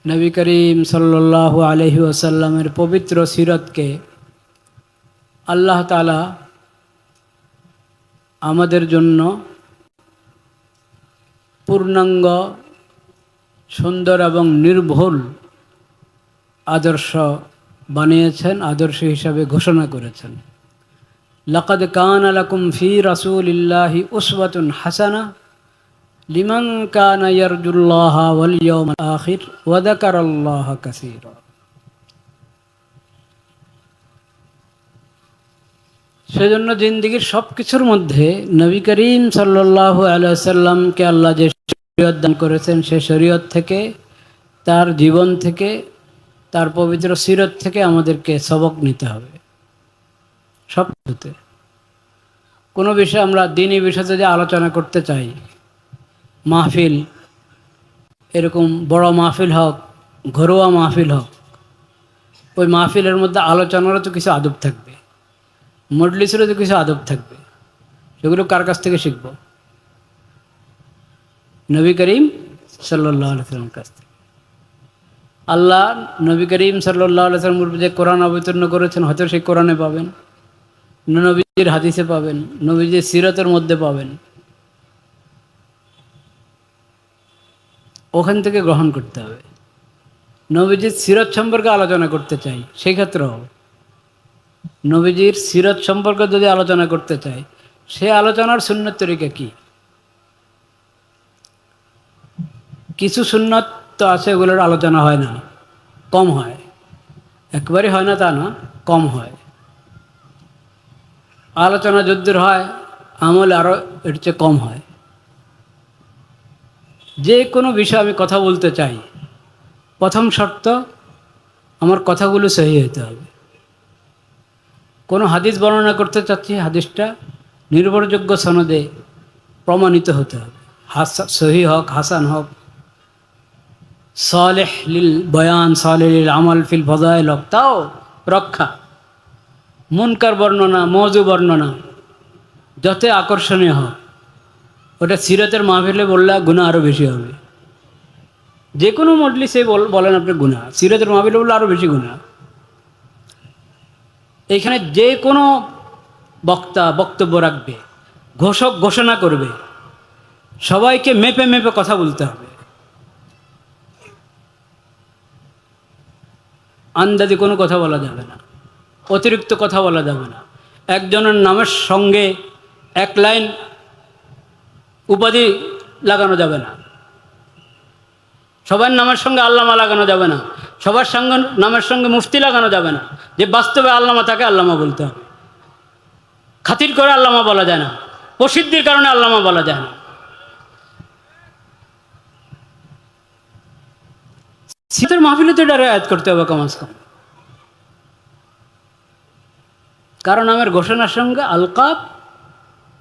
নবী করিম সাল্লাল্লাহু আলাইহি ওয়াসাল্লামের পবিত্র সিরতকে আল্লাহ তাআলা আমাদের জন্য পূর্ণাঙ্গ সুন্দর এবং নির্ভুল আদর্শ বানিয়েছেন, আদর্শ হিসাবে ঘোষণা করেছেন। লাকাদ কানা লাকুম ফি রাসূলিল্লাহি উসওয়াতুন হাসানাহ লিমান কানা ইয়ারজুল্লাহা ওয়াল ইয়াউমাল আখির ওয়া যাকারাল্লাহা কাসীরা। সেজন্য জিন্দেগীর সব কিছুর মধ্যে নবী করিম সাল্লাল্লাহু আলাইহি ওয়াসাল্লামকে আল্লাহ যে শরীয়ত দান করেছেন, সে শরীয়ত থেকে, তার জীবন থেকে, তার পবিত্র সিরত থেকে আমাদেরকে সবক নিতে হবে। সব কিছুতে কোনো বিষয়ে আমরা দ্বীনি বিষয়ে যদি আলোচনা করতে চাই, মাহফিল, এরকম বড় মাহফিল হোক, ঘরোয়া মাহফিল হোক, ওই মাহফিলের মধ্যে আলোচনারও তো কিছু আদব থাকবে, মজলিসেরও তো কিছু আদব থাকবে। সেগুলো কার কাছ থেকে শিখব? নবী করিম সাল্লাল্লাহু আলাইহি ওয়াসাল্লামের কাছ থেকে। আল্লাহ নবী করিম সাল্লাল্লাহু আলাইহি ওয়াসাল্লামের উপর যে কোরআন অবতীর্ণ করেছেন, হয়তো সেই কোরআনে পাবেন, নবীজির হাদিসে পাবেন, নবীজির সিরতের মধ্যে পাবেন। ওখান থেকে গ্রহণ করতে হবে। নবীজির সিরত সম্পর্কে আলোচনা করতে চাই, সেই ক্ষেত্রেও নবীজির সিরত সম্পর্কে যদি আলোচনা করতে চাই, সে আলোচনার সুন্নত তরিকা কি? কিছু সুন্নত তো আছে, ওগুলোর আলোচনা হয় না, কম হয়, একবারই হয় না তা না, কম হয়। আলোচনা যদ্দূর হয়, আমল আরও এর চেয়ে কম হয়। যে কোনো বিষয়ে আমি কথা বলতে চাই, প্রথম শর্ত আমার কথাগুলো সহি হতে হবে। কোনো হাদিস বর্ণনা করতে চাচ্ছি, হাদিসটা নির্ভরযোগ্য সনদে প্রমাণিত হতে হবে। সহি হোক, হাসান হোক, সালেহ লিল বয়ান, সালেহ লিল আমল ফিল ফজাইল হোক, তাও রক্ষা। মুনকার বর্ণনা, মওযু বর্ণনা যত আকর্ষণীয় হোক, ওটা সিরতের মাহফিলে বললে গুনাহ আরও বেশি হবে। যে কোনো মজলিসে বলেন আপনি গুনাহ, সিরতের মাহফিলে বললে আরও বেশি গুনাহ। এইখানে যে কোনো বক্তা বক্তব্য রাখবে, ঘোষক ঘোষণা করবে, সবাইকে মেপে মেপে কথা বলতে হবে। আন্দাজে কোনো কথা বলা যাবে না, অতিরিক্ত কথা বলা যাবে না। একজনের নামের সঙ্গে এক লাইন উপাধি লাগানো যাবে না, সবার নামের সঙ্গে আল্লামা লাগানো যাবে না, সবার সঙ্গে নামের সঙ্গে মুফতি লাগানো যাবে না। যে বাস্তবে আল্লামা তাকে আল্লামা বলতে হবে। খাতির করে আল্লামা বলা যায় না, প্রসিদ্ধির কারণে আল্লামা বলা যায় না। শীতের মাহফিলে তো এটা রেয়াত করতে হবে কমাস কম। কারণ নামের ঘোষণার সঙ্গে আলকাব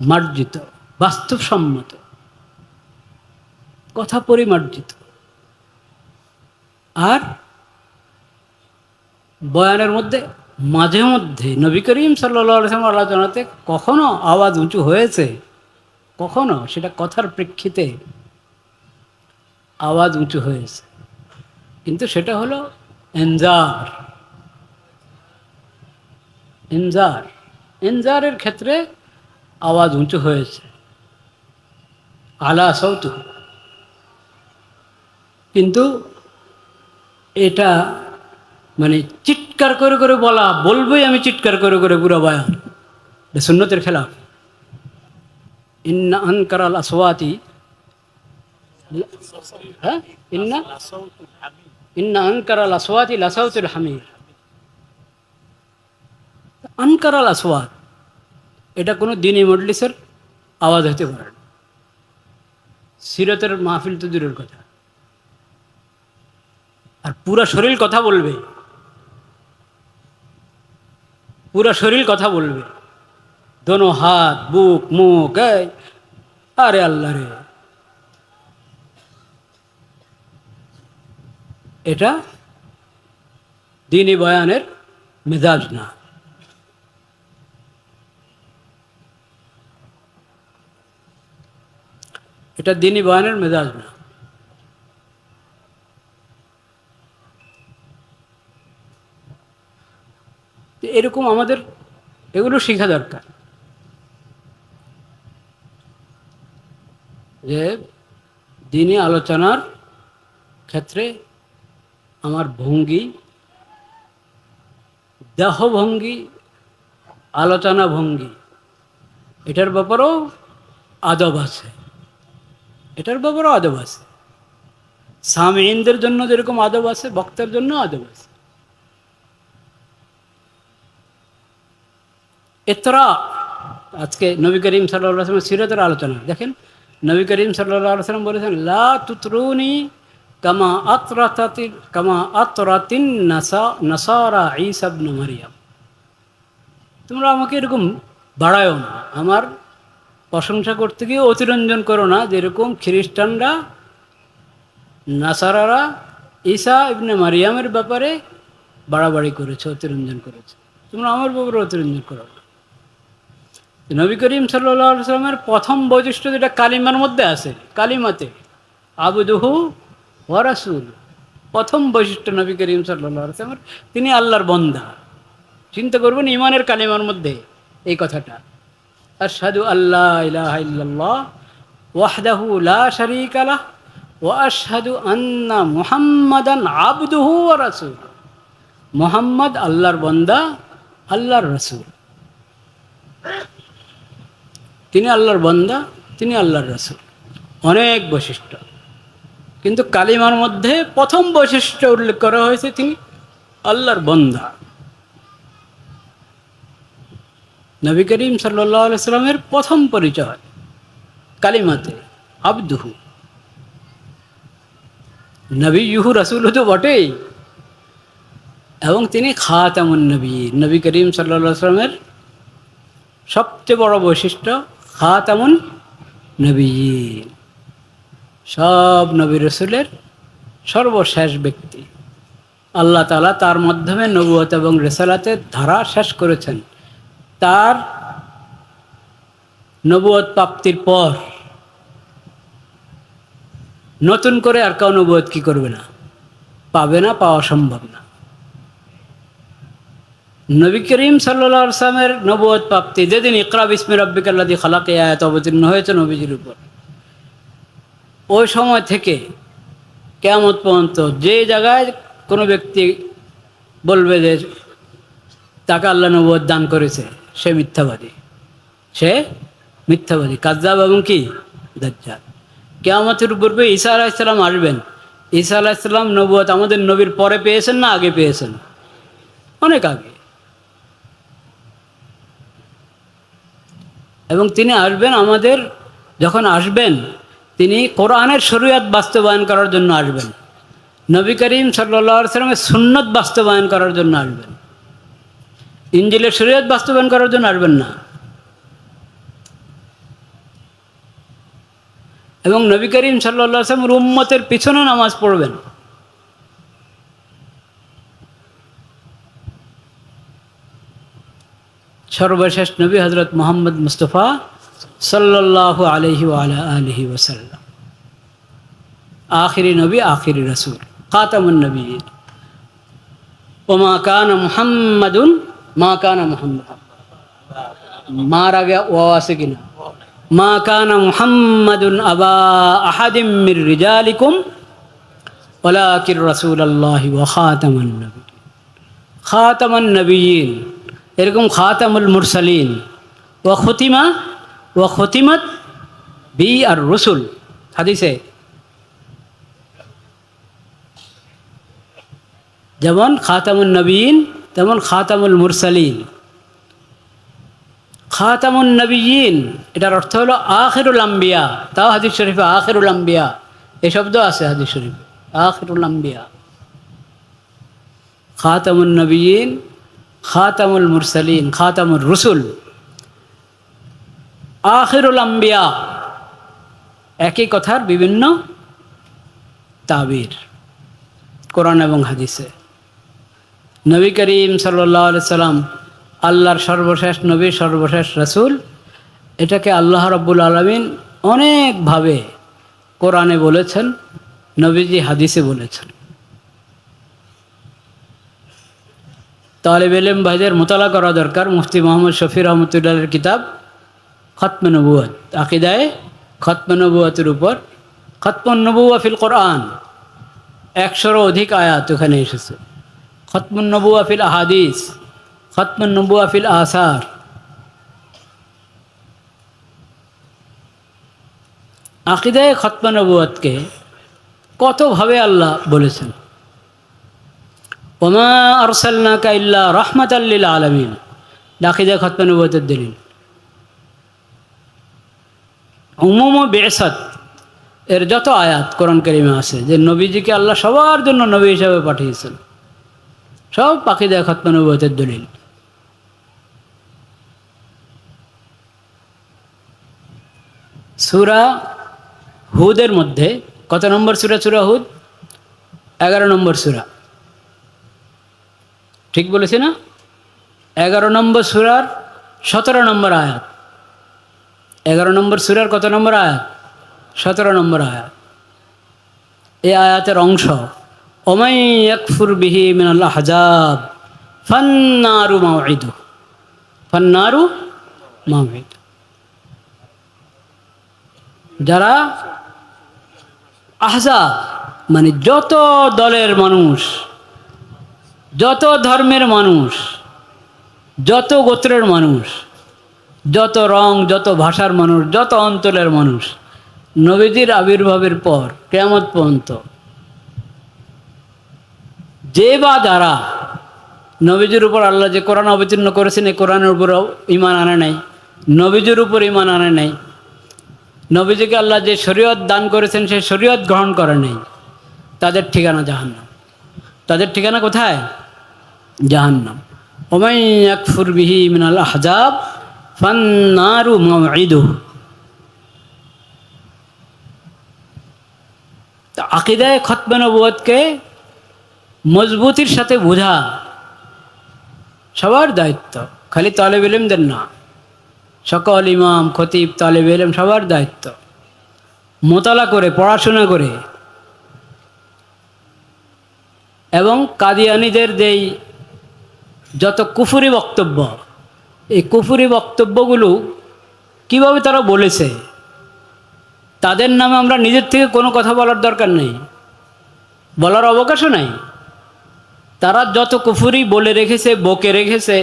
মার্জিত, বাস্তবসম্মত, কথা পরিমার্জিত। আর বয়ানের মধ্যে মাঝে মধ্যে নবী করিম সাল্লাল্লাহু আলাইহি ওয়াসাল্লাম আলোচনাতে কখনো আওয়াজ উঁচু হয়েছে, কখনো সেটা কথার প্রেক্ষিতে আওয়াজ উঁচু হয়েছে, কিন্তু সেটা হলো ইনজার। ইনজার, ইনজারের ক্ষেত্রে আওয়াজ উঁচু হয়েছে, আলা সাউতু। কিন্তু এটা মানে চিৎকার করে করে বলা, বলবোই আমি চিৎকার করে করে পুরো বয়ান, এটা সুন্নতের খেলাফ। ইন্না আনকারাল আসওয়াতি, হ্যাঁ, ইন্না ইন্না আনকারাল আসওয়াতি লাসাউতুল হামির। আনকারাল আসওয়াত, এটা কোনো দ্বীনি মজলিসের আওয়াজ হতে পারে না, সিরতের মাহফিল তো দূরের কথা। আর পুরা শরীর কথা বলবে, পুরা শরীর কথা বলবে, দোনো হাত, বুক, মুখ, আরে আল্লাহ রে, এটা দ্বীনি বয়ানের মেজাজ না। এটা দ্বীনি বয়ানের মেজাজ না। তো এরকম আমাদের এগুলো শেখা দরকার, যে দিনে আলোচনার ক্ষেত্রে আমার ভঙ্গি, দেহভঙ্গি, আলোচনা ভঙ্গি, এটার ব্যাপারেও আদব আছে, এটার ব্যাপারেও আদব আছে। সামিঈনদের জন্য যেরকম আদব আছে, বক্তার জন্য আদব আছে। এতরা আজকে নবী করিম সাল্লাল্লাহু আলাইহি ওয়াসাল্লামের সিরাতের আলোচনা দেখেন, নবী করিম সাল্লাল্লাহু আলাইহি ওয়াসাল্লাম বলেছেন, লা তুতরুনি কামা আতরাতিন নাসারা ঈসা ইবনে মারইয়াম। তোমরা আমাকে এরকম বাড়ায়ও না, আমার প্রশংসা করতে গিয়ে অতিরঞ্জন করো না, যেরকম খ্রিস্টানরা, নাসারারা ঈসা ইবনে মারিয়ামের ব্যাপারে বাড়াবাড়ি করেছে, অতিরঞ্জন করেছে। তোমরা আমার ব্যাপারে অতিরঞ্জন করো না। নবী করিম সাল্লাল্লাহু আলাইহি ওয়াসাল্লামের প্রথম বৈশিষ্ট্য যেটা কালিমার মধ্যে আছে, কালিমাতে আবদুহু ওয়া রাসূল, প্রথম বৈশিষ্ট্য নবী করিম সাল্লাল্লাহু আলাইহি ওয়াসাল্লামের, তিনি আল্লাহর বান্দা। চিন্তা করবেন ঈমানের কালিমার মধ্যে এই কথাটা, আশহাদু আল্লা ইলাহা ইল্লাল্লাহ ওয়াহদাহু লা শারীকা লাহ ওয়া আশহাদু আন্না মুহাম্মাদান আবদুহু ওয়া রাসূলুহু। মুহাম্মদ আল্লাহর বান্দা, আল্লাহর রাসূল। তিনি আল্লাহর বান্দা, তিনি আল্লাহর রাসূল। অনেক বৈশিষ্ট্য, কিন্তু কালিমার মধ্যে প্রথম বৈশিষ্ট্য উল্লেখ করা হয়েছে তিনি আল্লাহর বান্দা। নবী করিম সাল্লাল্লাহু আলাইহি ওয়াসাল্লামের প্রথম পরিচয় কালিমাতে আবদুহু। নবিয়্যুহু রাসূলুহু তো বটেই, এবং তিনি খাতামুন নবিয়্যিন। নবী করিম সাল্লাল্লাহু আলাইহি ওয়াসাল্লামের সবচেয়ে বড় বৈশিষ্ট্য খাতামুন নবিয়্যিন, সব নবী রাসূলের সর্বশেষ ব্যক্তি। আল্লাহ তাআলা তার মাধ্যমে নবুয়ত এবং রিসালাতের ধারা শেষ করেছেন। তার নবুয়ত প্রাপ্তির পর নতুন করে আর কেউ নবুয়ত কি করবে না, পাবে না, পাওয়া সম্ভব না। নবী করিম সাল্লাল্লাহু আলাইহি ওয়াসাল্লামের নবুয়ত প্রাপ্তি যেদিন ইকরা বিসমি রাব্বিকাল্লাযী খালাক এই আয়াত অবতীর্ণ হয়েছে নবীজির উপর, ওই সময় থেকে কিয়ামত পর্যন্ত যে জায়গায় কোনো ব্যক্তি বলবে যে তাকে আল্লাহ নবুয়ত দান করেছে, সে মিথ্যাবাদী, সে মিথ্যাবাদী, কাযযাব এবং কি দাজ্জাল। কিয়ামতের পূর্বে ঈসা আলাইহিস সালাম আসবেন। ঈসা আলাইহিস সালাম নবুয়ত আমাদের নবীর পরে পেয়েছেন না আগে পেয়েছেন? অনেক আগে। এবং তিনি আসবেন, আমাদের যখন আসবেন তিনি কোরআনের শরীয়ত বাস্তবায়ন করার জন্য আসবেন, নবী করিম সাল্লাল্লাহু আলাইহি ওয়াসাল্লামের সুন্নত বাস্তবায়ন করার জন্য আসবেন, ইনজিলের শরীয়ত বাস্তবায়ন করার জন্য আসবেন না। এবং নবী করিম সাল্লাল্লাহু আলাইহি ওয়াসাল্লামের উম্মতের পিছনে নামাজ পড়বেন। সর্বশেষ নবী হযরত মুহাম্মদ মুস্তাফা সাল্লাল্লাহু আলাইহি ওয়া আলা আলিহি ওয়াসাল্লাম, আখিরি নবী, আখিরি রাসূল, খাতামুন নবিয়্যিন। ওমা কানা মুহাম্মাদুন, মা কানা মুহাম্মদ, মার আগে ও আছে কিনা? মা কানা মুহাম্মাদুন আবা আহাদিম মির রিজালিকুম ওয়ালাকিন রাসূলুল্লাহি ওয়া খাতামুন নবিয়্যিন। খাতামুন নবিয়্যিন, এরকম খাতামুল মুরসালিন, ওয়া খতিমাত বি আর রসুল। হাদিসে যেমন খাতামুন নবিয়্যিন তেমন খাতামুল মুরসালিন। খাতামুন নবিয়্যিন এটার অর্থ হলো আখিরুল আম্বিয়া, তাও হাদিস শরীফে আখিরুল আম্বিয়া এই শব্দ আছে হাদিস শরীফে, আখিরুল আম্বিয়া। খাতামুন নবিয়্যিন, খাতামুল মুরসালিন, খাতামুর রসুল, আখিরুল আম্বিয়া, একই কথার বিভিন্ন তাবির কোরআন এবং হাদিসে। নবী করিম সাল্লাল্লাহু আলাইহি সাল্লাম আল্লাহর সর্বশেষ নবী, সর্বশেষ রাসূল, এটাকে আল্লাহ রাব্বুল আলামিন অনেকভাবে কোরআনে বলেছেন, নবীজি হাদিসে বলেছেন। তালেব ইলম ভাইদের মোতালা করা দরকার মুফতি মোহাম্মদ শফি রহমতুল্লাহের কিতাব খতমে নবুয়ত, আকিদায়ে খতমে নবুয়তের উপর। খতমুন নবুওয়া ফিল কোরআন, 100-এরও অধিক আয়াত ওখানে এসেছে। খতমুন নবুওয়া ফিল আহাদিস, খতমুন নবুওয়া ফিল আসার। আকিদায়ে খতমে নবুয়তকে কতভাবে আল্লাহ বলেছেন, ওমা আরসালনাকা ইল্লা রাহমাতাল লিল আলামিন, আকিদায়ে খতমে নবুয়তের দলিল। উমুম ও বিআসাত এর যত আয়াত কোরআন কারিমে আছে যে নবীজিকে আল্লাহ সবার জন্য নবী হিসাবে পাঠিয়েছেন, সব আকিদায়ে খতমে নবুয়তের দলিল। সূরা হুদের মধ্যে কত নম্বর সূরা? সূরা হুদ 11 নম্বর সূরা, ঠিক বলেছি না? 11 নম্বর সূরার 17 নম্বর আয়াত। 11 নম্বর সূরার কত নম্বর আয়াত? 17 নম্বর আয়াত। এই আয়াতের অংশ, ওমাই ইয়াকফুর বিহি মিনাল আহজাব ফান্নারু মাওঈদু, ফান্নারু মাওঈদু। যারা আহজাব মানে যত দলের মানুষ, যত ধর্মের মানুষ, যত গোত্রের মানুষ, যত রং, যত ভাষার মানুষ, যত অঞ্চলের মানুষ, নবীজির আবির্ভাবের পর কিয়ামত পর্যন্ত যে বা যারা নবীজির উপর আল্লাহ যে কোরআন অবতীর্ণ করেছেন এই কোরআনের উপর ঈমান আনে নাই, নবীজির উপর ঈমান আনে নাই, নবীজিকে আল্লাহ যে শরীয়ত দান করেছেন সেই শরীয়ত গ্রহণ করে নাই, তাদের ঠিকানা জাহান্নাম। তাদের ঠিকানা কোথায়? জাহান্নাম। ওমাই ইয়াকফুর বিহি মিনাল আহজাব ফান্নারু মাওঈদুহু। তা আকিদায়ে খতমে নবুয়তকে মজবুতির সাথে বোঝা সবার দায়িত্ব, খালি তালেব ইলমদের না, সকল ইমাম, খতিব, তালেব ইলম সবার দায়িত্ব। মোতালা করে, পড়াশোনা করে, এবং কাদিয়ানীদের যেই যত কুফরি বক্তব্য, এই কুফরি বক্তব্যগুলো কিভাবে তারা বলেছে, তাদের নামে আমরা নিজের থেকে কোনো কথা বলার দরকার নেই, বলার অবকাশও নাই। তারা যত কুফরি বলে রেখেছে, বকে রেখেছে,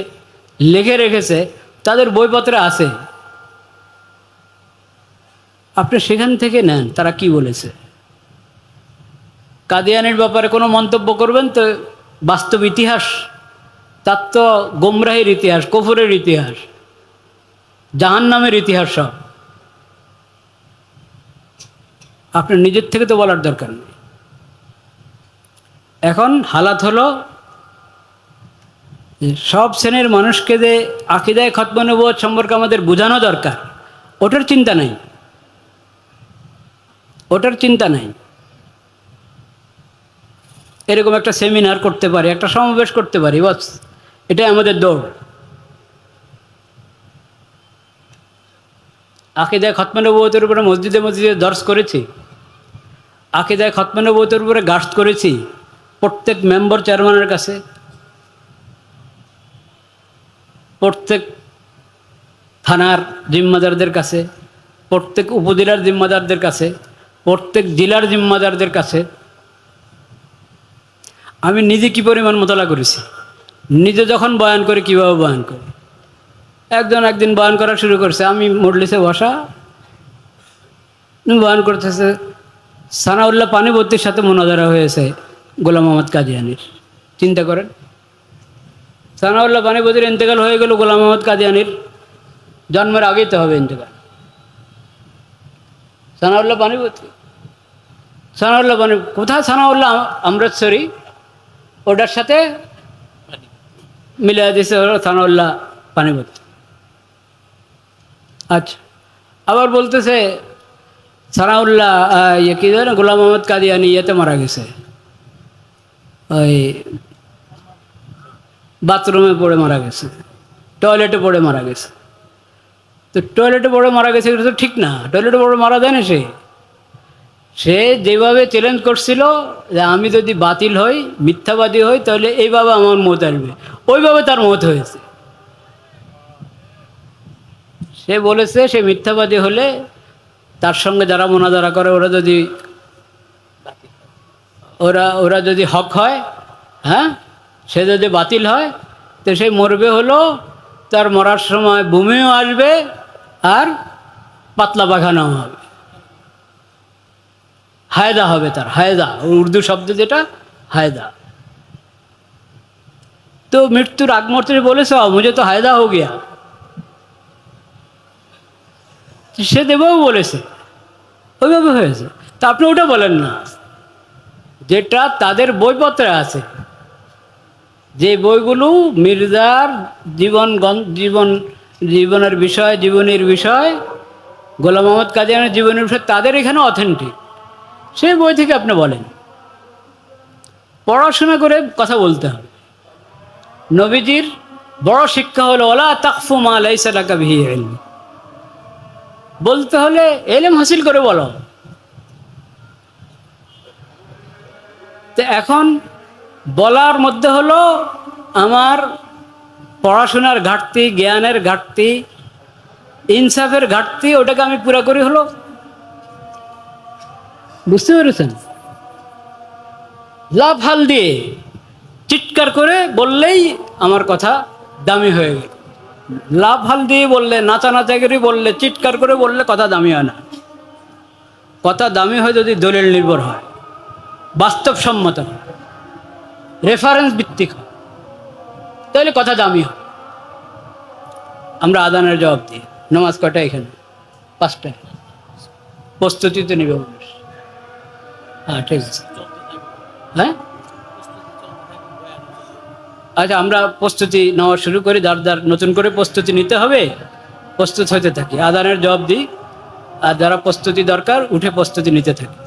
লিখে রেখেছে, তাদের বইপত্রে আছে, আপনি সেখান থেকে নেন তারা কি বলেছে। কাদিয়ানির ব্যাপারে কোনো মন্তব্য করবেন তো বাস্তব ইতিহাস, তার তো গোমরাহির ইতিহাস, কুফরের ইতিহাস, জাহান্নামের ইতিহাস সব। আপনার নিজের থেকে তো বলার দরকার নেই। এখন হালাত হলো সব শ্রেণীর মানুষকে যে আকিদায়ে খতমে নবুয়ত সম্পর্কে আমাদের বোঝানো দরকার, ওটার চিন্তা নাই, ওটার চিন্তা নাই। এরকম একটা সেমিনার করতে পারি, একটা সমাবেশ করতে পারি, বাস এটাই আমাদের দৌড়। আকিদায়ে খতমে নবুয়তের উপরে মসজিদে মসজিদে দর্শ করেছি, আকিদায়ে খতমে নবুয়তের উপরে গাস্ট করেছি প্রত্যেক মেম্বার চেয়ারম্যানের কাছে, প্রত্যেক থানার জিম্মাদারদের কাছে, প্রত্যেক উপজেলার জিম্মাদারদের কাছে, প্রত্যেক জেলার জিম্মাদারদের কাছে। আমি নিজে কি পরিমাণ মোতালা করেছি, নিজে যখন বয়ান করি কীভাবে বয়ান করি। একদিন বয়ান করা শুরু করছে, আমি মজলিসে বসা, বয়ান করতেছে, সানাউল্লাহ পানিবতীর সাথে মোনাজারা হয়েছে গোলাম মোহাম্মদ কাদিয়ানীর। চিন্তা করেন, সানাউল্লাহ পানিবতীর ইন্তেকাল হয়ে গেল, গোলাম মোহাম্মদ কাদিয়ানীর জন্মের আগেই তো হবে ইন্তেকাল। সানাউল্লাহ পানিবতী, সানাউল্লাহ পানি কোথায়? সানাউল্লাহ অমৃতসরি, ওটার সাথে মিলিয়ে দিয়েছে সানাউল্লাহ পানিবতী। আচ্ছা, আবার বলতেছে সানাউল্লাহ ইয়ে কী জানে গোলাম মোহাম্মদ কাদিয়ানী ইয়েতে মারা গেছে, ওই বাথরুমে পড়ে মারা গেছে, টয়লেটে পড়ে মারা গেছে। তো টয়লেটে পড়ে মারা গেছে এটা তো ঠিক না, টয়লেটে পড়ে মারা যায় না। সে যেভাবে চ্যালেঞ্জ করছিল যে আমি যদি বাতিল হই, মিথ্যাবাদী হই, তাহলে এইভাবে আমার মত আসবে, ওইভাবে তার মত হয়েছে। সে বলেছে সে মিথ্যাবাদী হলে তার সঙ্গে যারা মোনাজারা করে ওরা যদি হক হয়, হ্যাঁ, সে যদি বাতিল হয়, তো সে মরবে হলো তার মরার সময় বমিও আসবে আর পাতলা পায়খানাও হবে, হায়দা হবে তার, হায়দা উর্দু শব্দ যেটা হায়দা। তো মৃত্যুর আগ মুহূর্তে বলেছে মুঝে তো হায়দা হো গিয়া, সে দেবও বলেছে, ওইভাবে হয়েছে। তা আপনি ওটা বলেন না, যেটা তাদের বইপত্রে আছে, যে বইগুলো মির্জার জীবনের বিষয়, জীবনীর বিষয়, গোলাম মোহাম্মদ কাদিয়ানীর জীবনের বিষয় তাদের এখানে অথেন্টিক, সেই বই থেকে আপনি বলেন। পড়াশোনা করে কথা বলতে হবে। নবীজির বড় শিক্ষা হলো ওয়ালা তাকফু মা লাইসা লাকা বিহি ইলম, বলতে হলে এলেম হাসিল করে বলো। তো এখন বলার মধ্যে হলো আমার পড়াশোনার ঘাটতি, জ্ঞানের ঘাটতি, ইনসাফের ঘাটতি, ওটাকে আমি পুরা করি হলো। বুঝতে পেরেছেন? লাভ হাল দিয়ে চিৎকার করে বললেই আমার কথা দামি হয়ে গেল। লাভ হাল দিয়ে বললে, নাচানাচাগিরি বললে, চিৎকার করে বললে কথা দামি হয় না। কথা দামি হয় যদি দলিল নির্ভর হয়, বাস্তবসম্মত হয়, রেফারেন্স ভিত্তিক হয়, তাহলে কথা দামি হয়। আমরা আদানের জবাব দিই। নামাজ কটা এখানে? 5টায়। প্রস্তুতিতে নেবে মানুষ। হ্যাঁ, ঠিক আছে। হ্যাঁ, আচ্ছা, আমরা প্রস্তুতি নেওয়া শুরু করি। যার নতুন করে প্রস্তুতি নিতে হবে, প্রস্তুত হতে থাকি। আদানের জবাব দিই, আর যারা প্রস্তুতি দরকার উঠে প্রস্তুতি নিতে থাকি।